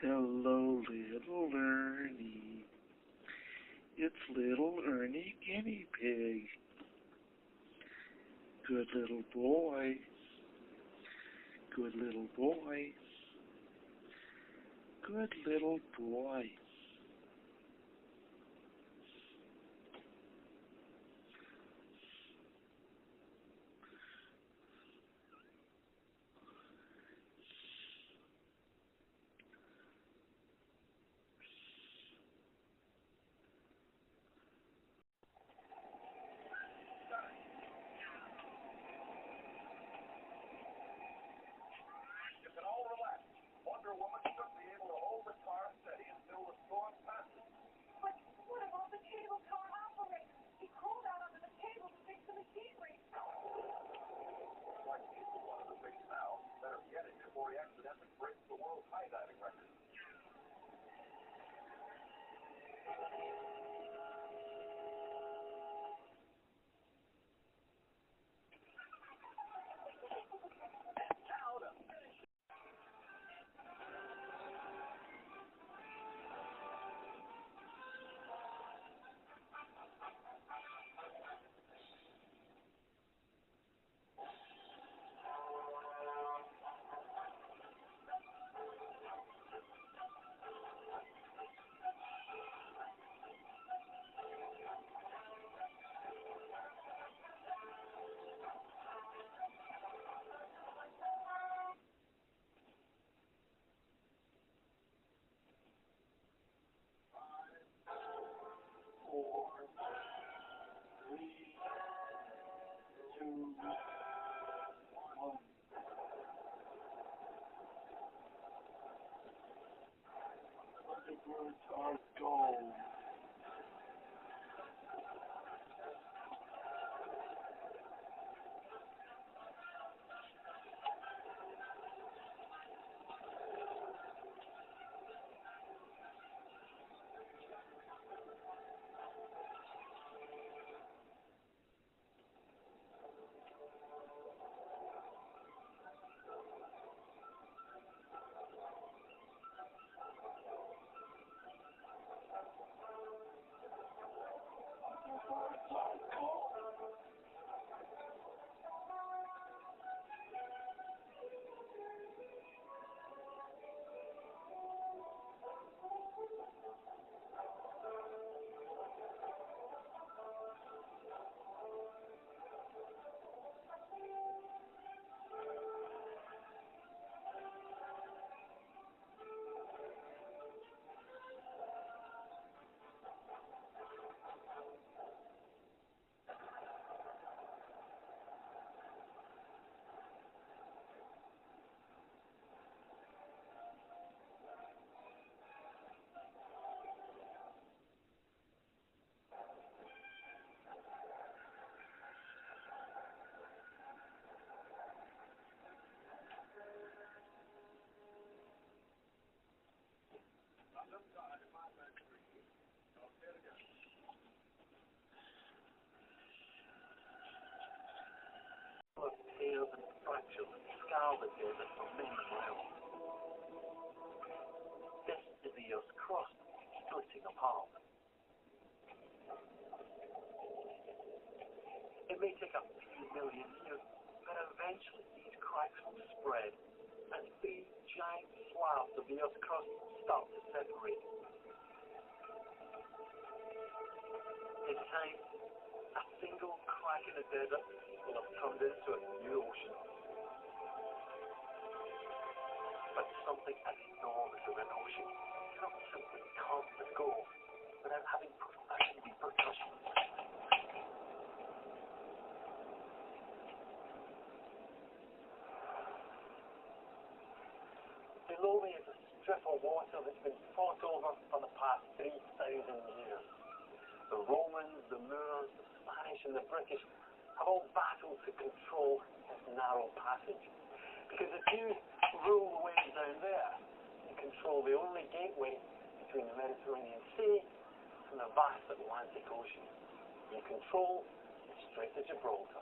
Hello, little Ernie. It's little Ernie Guinea Pig. Good little boy. Good little boy. Good little boy. The birds are gone. Tears and fractures scar the desert for many miles. This is the Earth's crust splitting apart. It may take a few million years, but eventually these cracks will spread and three giant slabs of the Earth's crust start to separate. In time, a single crack in the desert will have turned into a new ocean. But something as enormous as an ocean cannot simply come and go without having profound repercussions. Below me is a strip of water that's been fought over for the past 3,000 years. The Romans, the Moors, the Spanish and the British have all battled to control this narrow passage. Because if you rule the waves down there, you control the only gateway between the Mediterranean Sea and the vast Atlantic Ocean. You control the Strait of Gibraltar.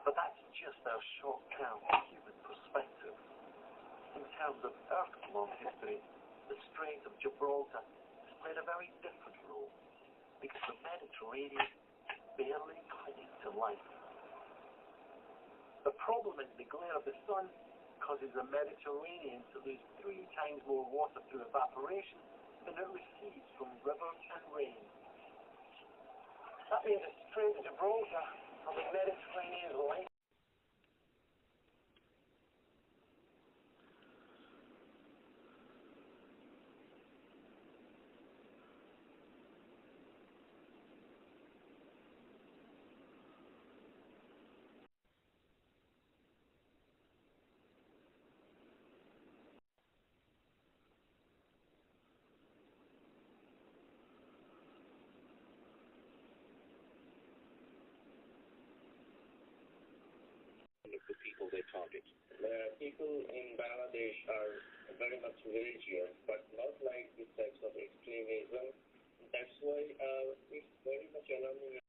But that's just our short-term human perspective. terms of Earth's history, the Strait of Gibraltar has played a very different role because the Mediterranean is barely clinging to life. The problem is the glare of the sun causes the Mediterranean to lose 3 times more water through evaporation than it receives from rivers and rain. That means the Strait of Gibraltar and the Mediterranean life. Of the people they target. The people in Bangladesh are very much religious, but not like this types of extremism. That's why it's very much alarming.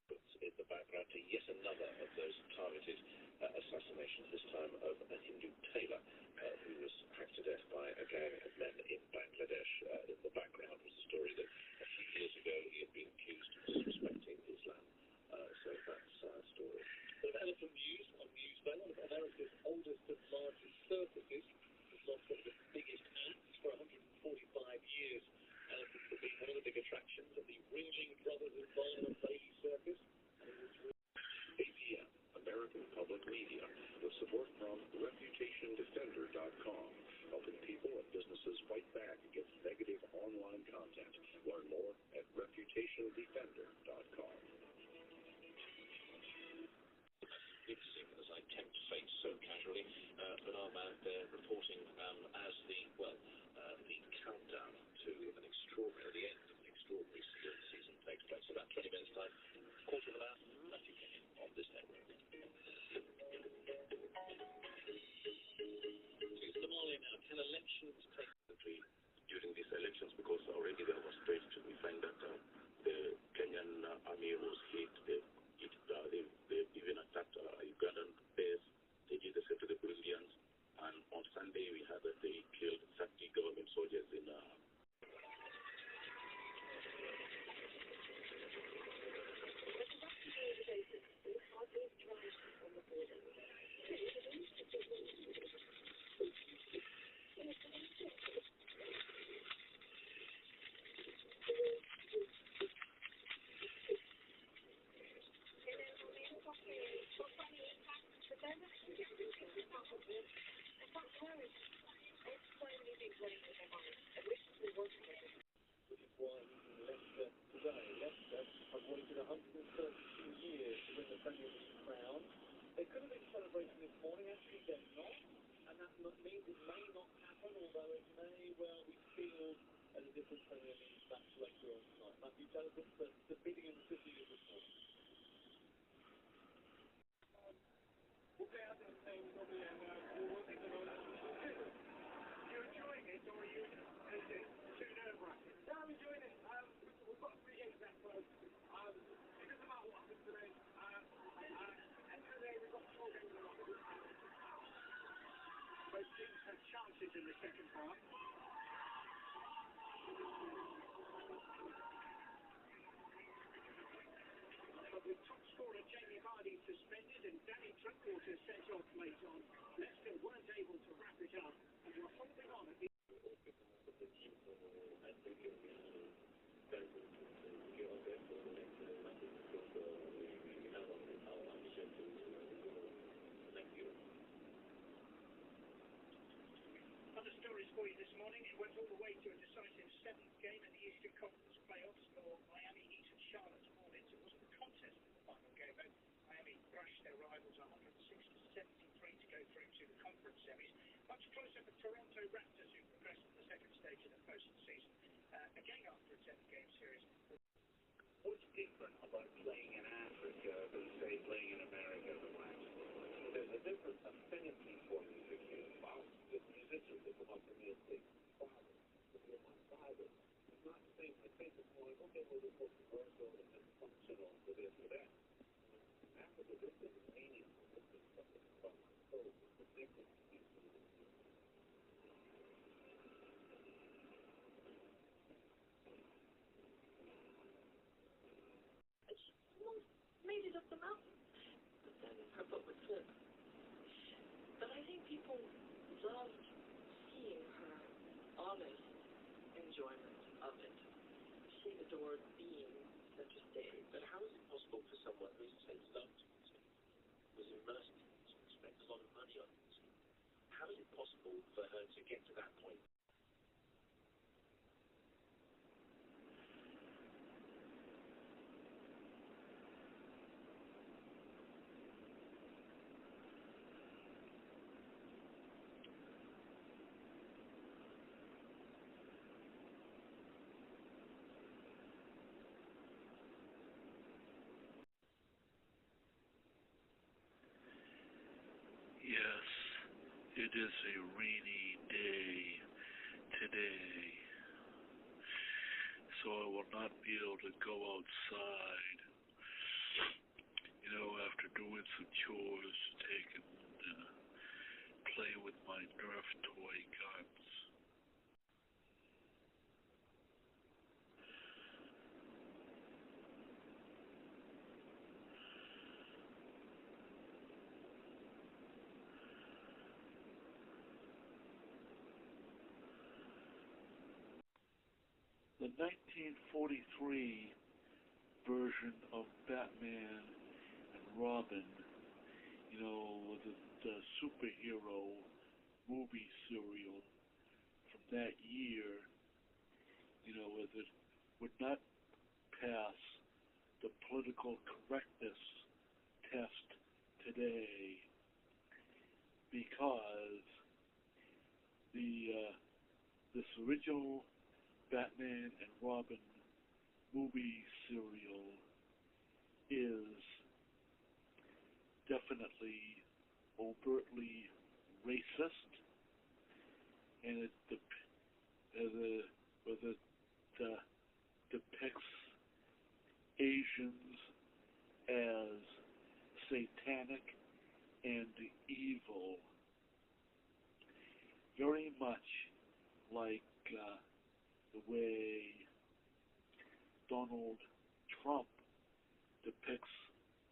In the background to yet another of those targeted assassinations, this time of a Hindu tailor who was hacked to death by a gang of men in Bangladesh. In the background was a story that a few years ago he had been accused of disrespecting Islam. So that's a story. But elephant news on Newsday, one of America's oldest and largest circuses has lost one of its biggest acts for 145 years. Elephants have been one of the big attractions of the Ringling Brothers of Violent Baby Circus. And it was APM, American Public Media, with support from ReputationDefender.com, helping people and businesses fight back against negative online content. Learn more at ReputationDefender.com. As I tempt fate so casually, but I'm out there reporting as the countdown to an extraordinary, the end of an extraordinary season takes place. About 20 minutes time, quarter of an hour, Matthew Kenyon on this network. Somalia now, can elections take place during these elections, because already there was traced, we find that the Kenyan army was hit, they even attacked Ugandan base. They did the same to the Burundians, and on Sunday we heard that they killed 30 government soldiers in Leicester have waited 132 years to win the Premier League crown. They could have been celebrating this morning, actually they're not, and that means it may not happen, although it may well be sealed at a different Premier League match later on tonight. Matthew, tell us what the bidding in the city is this morning. You enjoying it, or are you too nerve-wracking? No, I'm enjoying it. We've got 3 games left, so it doesn't matter what happens today. End of the day, we've got 4 games in a row. Both teams had chances in the second half. But with top scorer Jamie Vardy suspended and Danny Drinkwater sent off late on, Leicester weren't able to wrap it up and were holding on at the Other stories for you this morning. It went all the way to a decisive 7th game in the Eastern Conference playoffs for Miami Heat and Charlotte Hornets. It wasn't a contest in the final game, though. Miami thrashed their rivals 106-73 to go through to the conference semis. Much closer for Toronto Raptors, who progressed to the second stage of the postseason. Again, after a 7-game series. What's different about playing in Africa than, say, playing in America or West? There's a different affinity point of view about the musicians that come up to me and say, wow, you're my father. It's not the same. I think it's more like, okay, well, this was commercial and then functional for this or that. In Africa, this is meaningful. This is something about my soul. It's a different piece of the music. the mountain. But then her foot would slip. But I think people loved seeing her honest enjoyment of it. She adored being center stage. But how is it possible for someone who's loved music, was immersed in music, spent a lot of money on music, how is it possible for her to get to that point? Yes, it is a rainy day today, so I will not be able to go outside, after doing some chores, take and play with my Nerf toy guns. The 1943 version of Batman and Robin, the superhero movie serial from that year, as it would not pass the political correctness test today because this original Batman and Robin movie serial is definitely overtly racist, and it depicts Asians as satanic and evil, very much like the way Donald Trump depicts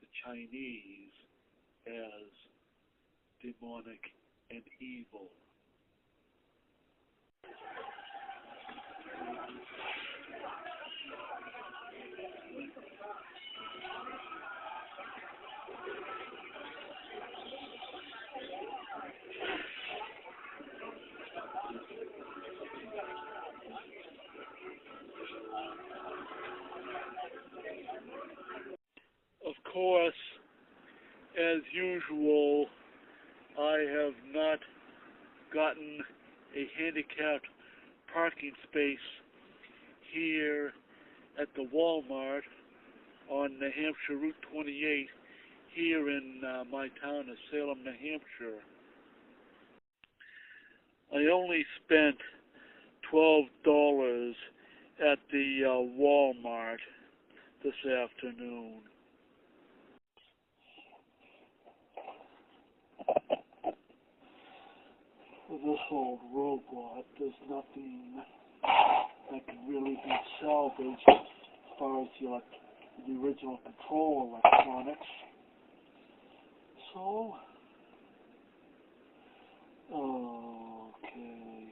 the Chinese as demonic and evil. Of course, as usual, I have not gotten a handicapped parking space here at the Walmart on New Hampshire Route 28 here in my town of Salem, New Hampshire. I only spent $12 at the Walmart this afternoon. For this old robot, there's nothing that can really be salvaged as far as the original control electronics. So, okay.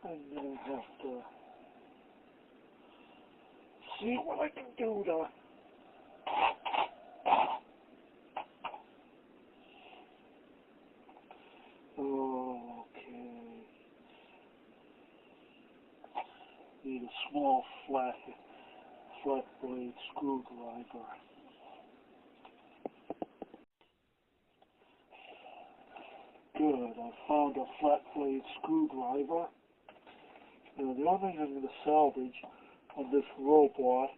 I'm gonna have to see what I can do to need a small flat blade screwdriver. Good, I found a flat blade screwdriver. Now the only thing I'm going to salvage on this robot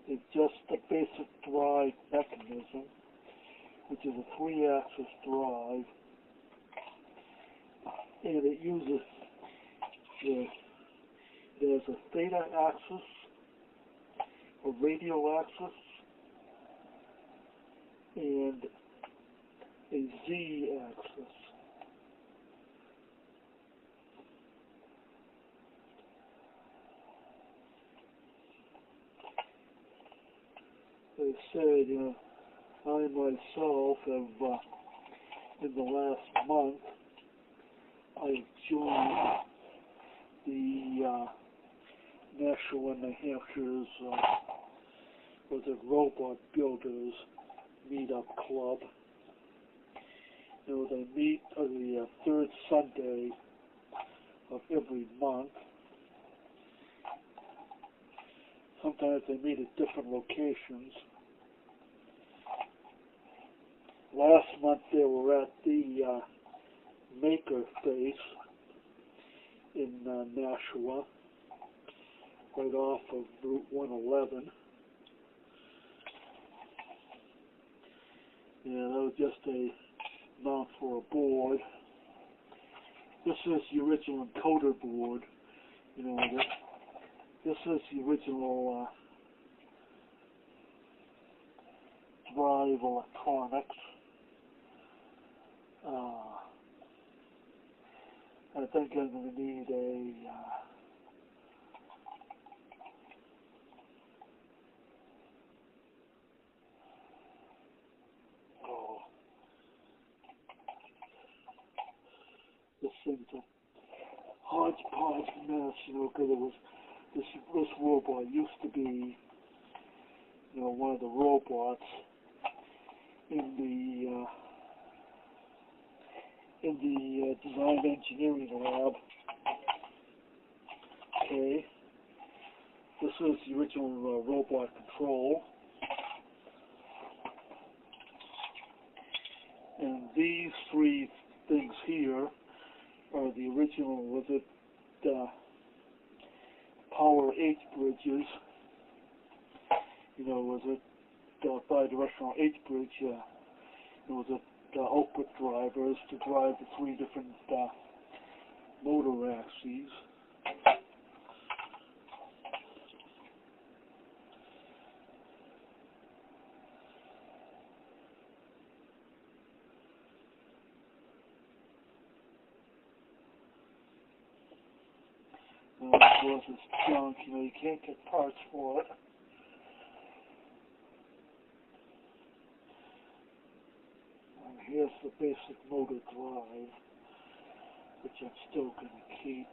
is just the basic drive mechanism, which is a 3-axis drive, and it uses there's a theta axis, a radial axis, and a Z axis. I said, I myself have, in the last month, I've joined the Nashua, New Hampshire's Robot Builders Meetup Club. They meet on the third Sunday of every month. Sometimes they meet at different locations. Last month they were at the Maker Space in Nashua, right off of Route 111. Yeah, that was just a mount for a board. This is the original encoder board. This is the original Drive Electronics. I think I'm going to need a this thing's a hodgepodge mess, because it was this robot used to be, one of the robots in the design engineering lab. Okay, this is the original robot control, and these three things here are the original, power H bridges. Bidirectional H bridge. Output drivers to drive the three different motor axes. Of course, it's junk. You can't get parts for it. And here's the basic motor drive, which I'm still going to keep.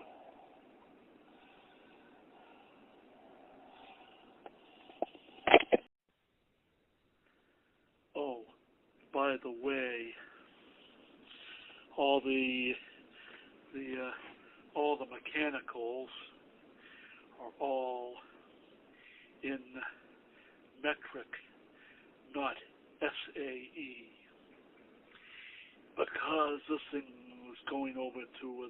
Oh, by the way, all the mechanicals are all in metric, not SAE, because this thing was going over to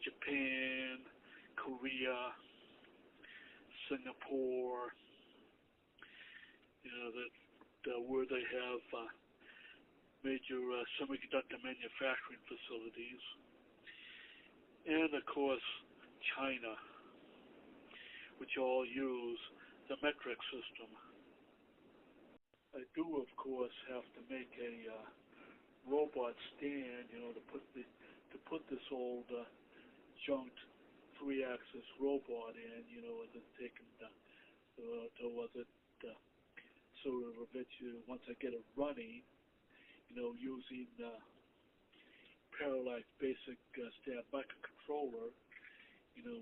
Japan, Korea, Singapore, where they have major semiconductor manufacturing facilities, and of course China, which all use the metric system. I do, of course, have to make a robot stand, to put this old junked 3-axis robot in, so eventually, once I get it running, using Parallac's basic stab microcontroller, it'll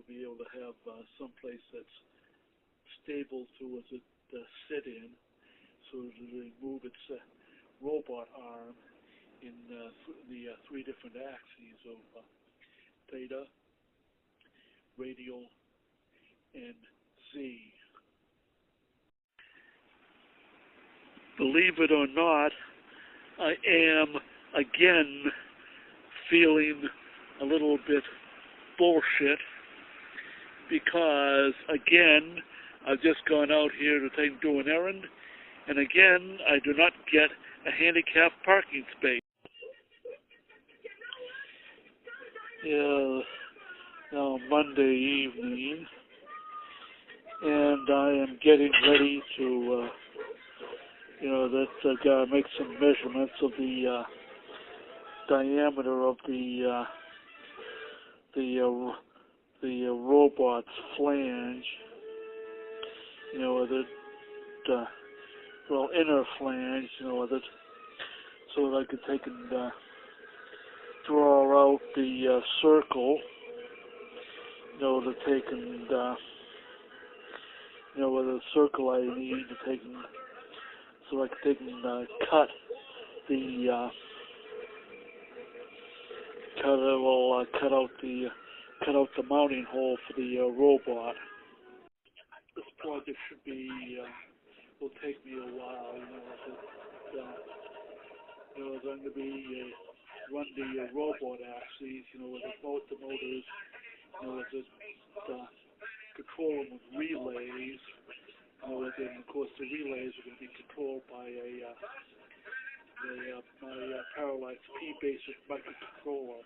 be able to have some place that's stable to sit in, so it'll move its robot arm in the three different axes of theta, radial, and Z. Believe it or not, I am again feeling a little bit bullshit, because again I've just gone out here to do an errand, and again I do not get a handicapped parking space. Now Monday evening, and I am getting ready to gotta make some measurements of the diameter of the the robot's flange, you know, with it, inner flange, you know, with it, so that I could take and draw out the circle, you know, to take and, you know, with a circle I need to take and, so I could take and cut the, cut out the mounting hole for the robot. This project should be, will take me a while, you know, you know, I'm going to be, run the robot axes, you know, with the motors, you know, with control them with relays, you know, and of course the relays are going to be controlled by my Parallax P-basic microcontroller.